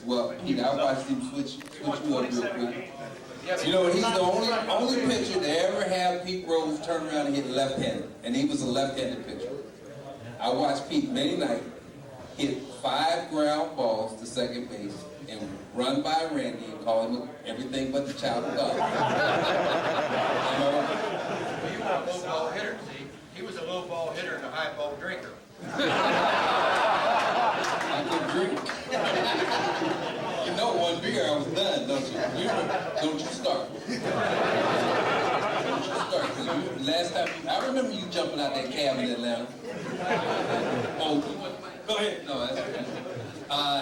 Well, I watched him switch you up real quick. You know, he's the only pitcher to ever have Pete Rose turn around and hit left-handed, and he was a left-handed pitcher. I watched Pete many nights hit 5 ground balls to second base and run by Randy and call him everything but the child of God. Well, you were a low ball hitter, see? He was a low ball hitter and a high ball drinker. I could drink. You know, 1 beer, I was done, don't you? Don't you start. Don't you start. Last time, I remember you jumping out that cab in Atlanta. Oh, go ahead. No, that's okay.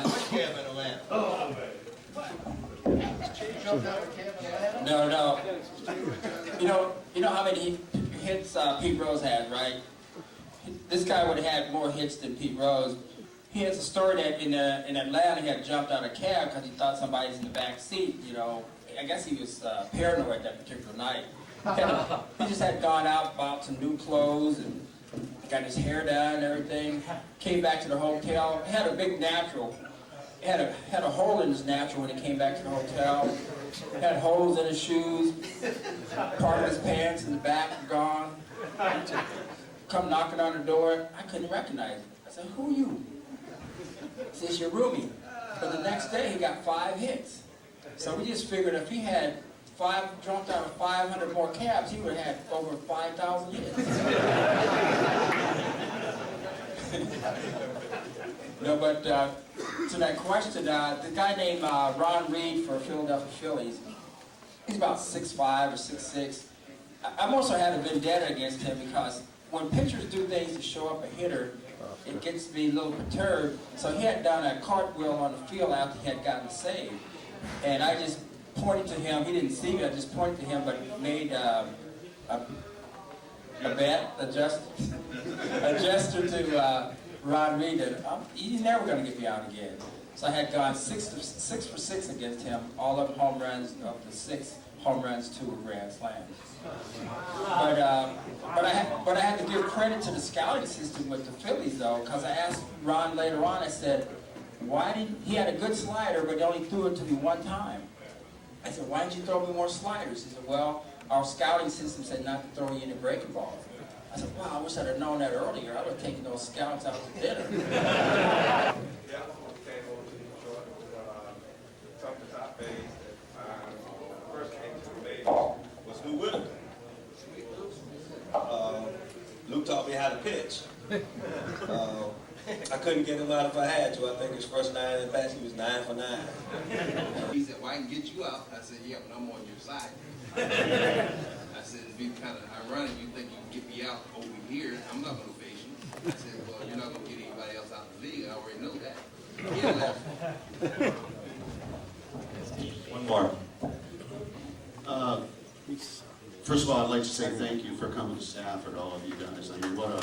Which cab in Atlanta? No. You know how many hits Pete Rose had, right? This guy would have had more hits than Pete Rose. He has a story that in Atlanta he had jumped out of a cab because he thought somebody was in the back seat. You know, I guess he was paranoid that particular night. He just had gone out, bought some new clothes, and got his hair done and everything. Came back to the hotel. Had a big natural. Had a hole in his natural when he came back to the hotel. Had holes in his shoes. Part of his pants in the back were gone. Come knocking on the door. I couldn't recognize him. I said, "Who are you?" He says, "Your roomie." But the next day he got 5 hits. So we just figured if he had jumped out of 500 more cabs, he would have had over 5,000 hits. No, but to that question, the guy named Ron Reed for Philadelphia Phillies, he's about 6'5" or 6'6". I've also had a vendetta against him because when pitchers do things to show up a hitter, it gets me a little perturbed. So he had done a cartwheel on the field after he had gotten saved. And I just pointed to him. He didn't see me. I just pointed to him, but made a gesture to Ron Reed that he's never going to get me out again. So I had gone 6 for 6 against him, all of home runs. Of the 6 home runs, 2 were grand slams. But I had to give credit to the scouting system with the Phillies though, because I asked Ron later on. I said, why didn't he had a good slider, but he only threw it to me one time. I said, why didn't you throw me more sliders? He said, well, our scouting system said not to throw you any breaking balls. I said, wow, I wish I'd have known that earlier. I would have taken those scouts out to dinner. First came to the base was Lou Whitaker. Lou taught me how to pitch. I couldn't get him out if I had to. I think his first 9 at bats, he was 9 for 9. He said, well, I can get you out. I said, yeah, but I'm on your side. I said, it'd be kind of ironic. You think you can get me out over here. I'm not going to face you. I said, well, you're not going to get anybody else out of the league. I already know that. He left. One more. First of all, I'd like to say thank you for coming to Stafford, all of you guys. I mean, what a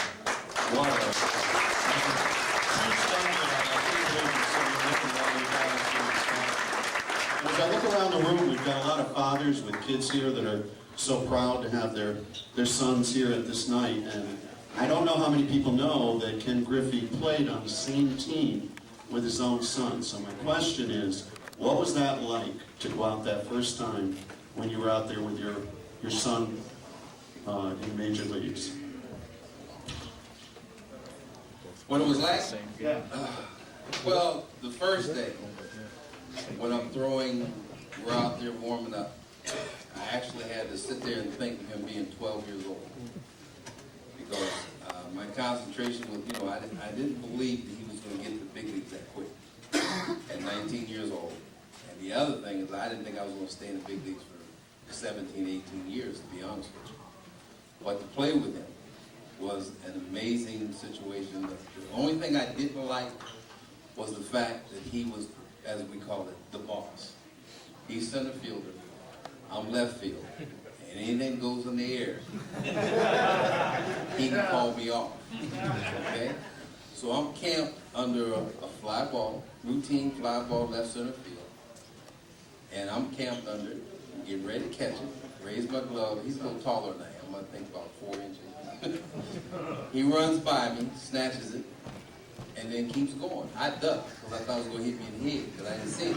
As I look around the room, we've got a lot of fathers with kids here that are so proud to have their sons here at this night. And I don't know how many people know that Ken Griffey played on the same team with his own son. So my question is, what was that like to go out that first time when you were out there with your son in major leagues? When it was last? Yeah. Well, the first day, when I'm throwing, we're out there warming up. I actually had to sit there and think of him being 12 years old. Because my concentration was, you know, I didn't believe that he was going to get the big leagues that quick at 19 years old. And the other thing is I didn't think I was going to stay in the big leagues for 17, 18 years, to be honest with you. But to play with him was an amazing situation. The only thing I didn't like was the fact that he was, as we call it, the boss. He's center fielder, I'm left field, and anything goes in the air, he can call me off, okay? So I'm camped under a fly ball, routine fly ball left center field, and I'm camped under it, getting ready to catch it, raise my glove. He's a little taller than I am, I think about 4 inches. He runs by me, snatches it, and then keeps going. I ducked because I thought it was going to hit me in the head because I didn't see it.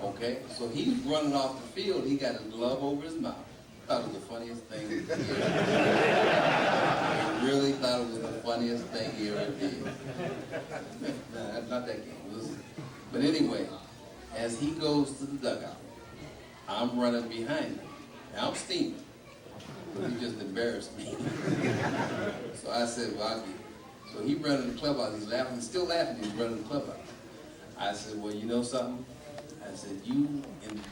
Okay, so he's running off the field. He got his glove over his mouth. Thought it was the funniest thing he ever did. He really thought it was the funniest thing he ever did. Nah, not that game. But anyway, as he goes to the dugout, I'm running behind him. Now I'm steaming. But he just embarrassed me. So I said, well, I'll get it. So he running the clubhouse. He's laughing. He's still laughing. He's running the clubhouse. I said, well, you know something? I said, and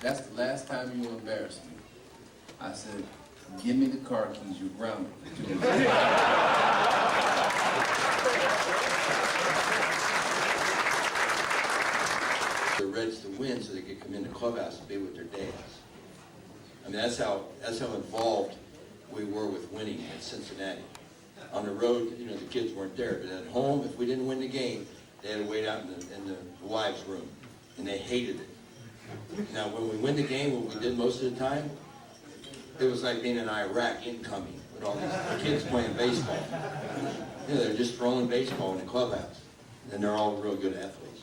that's the last time you will embarrass me. I said, give me the car keys. You're grounded. The Reds to win so they could come in the clubhouse and be with their dads. I mean, that's how involved we were with winning at Cincinnati. On the road, you know, the kids weren't there, but at home, if we didn't win the game, they had to wait out in the wives' room, and they hated it. Now, when we win the game, what we did most of the time, it was like being in Iraq incoming with all these kids playing baseball. You know, they're just throwing baseball in the clubhouse, and they're all real good athletes.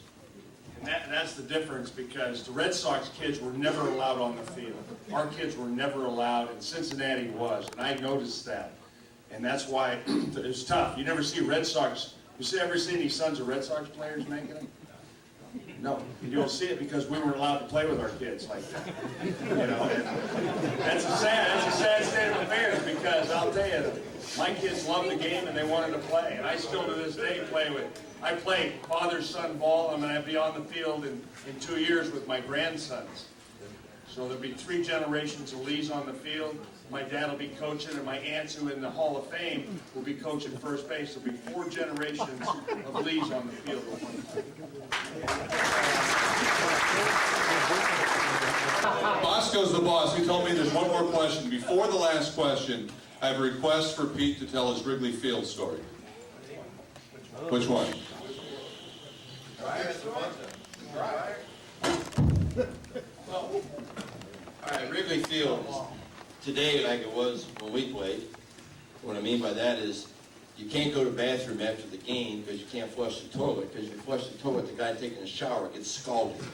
And that's the difference, because the Red Sox kids were never allowed on the field. Our kids were never allowed, and Cincinnati was, and I noticed that. And that's why it's tough. You never see Red Sox. You ever see any sons of Red Sox players making it? No, you don't see it because we weren't allowed to play with our kids like that. You know, that's a sad state of affairs, because I'll tell you, my kids love the game and they wanted to play, and I still to this day play with. I play father-son ball. I'm going to be on the field in 2 years with my grandsons. So there'll be 3 generations of Lees on the field. My dad will be coaching, and my aunts who are in the Hall of Fame will be coaching first base. There'll be 4 generations of Lees on the field at one time. Bosco's the boss. He told me there's one more question. Before the last question, I have a request for Pete to tell his Wrigley Field story. Which one? All right, Wrigley Field is today like it was when we played. What I mean by that is you can't go to the bathroom after the game because you can't flush the toilet. Because if you flush the toilet, the guy taking a shower gets scalded.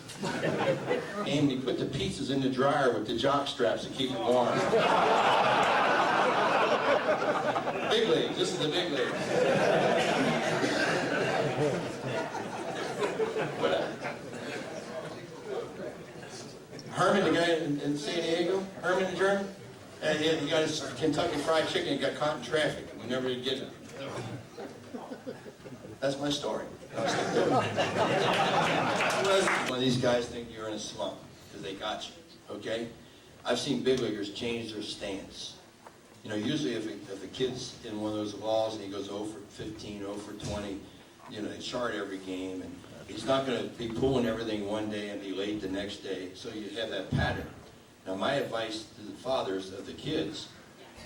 And you put the pizzas in the dryer with the jock straps to keep them warm. Big leagues. This is the big leagues. Herman, the guy in San Diego, Herman the German, and he got his Kentucky Fried Chicken and got caught in traffic. We never did get it. That's my story. One of these guys think you're in a slump because they got you, okay? I've seen big leaguers change their stance. You know, usually if a kid's in one of those balls and he goes 0 for 15, 0 for 20, you know, they chart every game, and he's not going to be pulling everything one day and be late the next day, so you have that pattern. Now, my advice to the fathers of the kids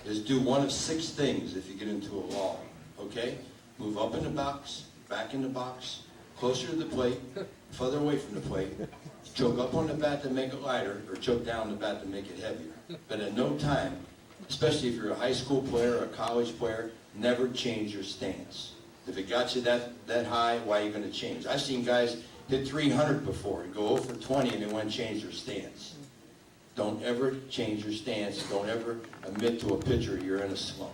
is do one of 6 things if you get into a lull, okay? Move up in the box, back in the box, closer to the plate, further away from the plate, choke up on the bat to make it lighter, or choke down the bat to make it heavier. But at no time, especially if you're a high school player or a college player, never change your stance. If it got you that high, why are you going to change? I've seen guys hit 300 before and go 0 for 20 and they want to change their stance. Don't ever change your stance. Don't ever admit to a pitcher you're in a slump.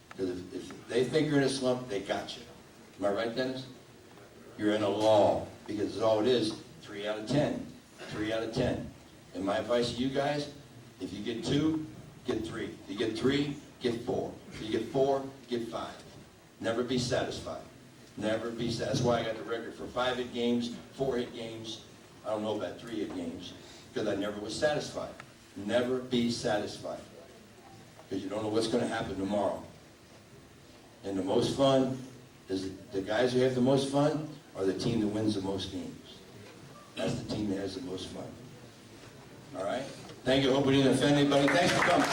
Because if they think you're in a slump, they got you. Am I right, Dennis? You're in a lull, because that's all it is. 3 out of 10. 3 out of 10. And my advice to you guys, if you get 2, get 3. If you get 3, get 4. If you get 4, get 5. Never be satisfied. Never be satisfied. That's why I got the record for 5-hit games, 4-hit games. I don't know about 3-hit games, because I never was satisfied. Never be satisfied, because you don't know what's going to happen tomorrow. And the most fun is the guys who have the most fun are the team that wins the most games. That's the team that has the most fun. All right? Thank you. Hope we didn't offend anybody. Thanks for coming.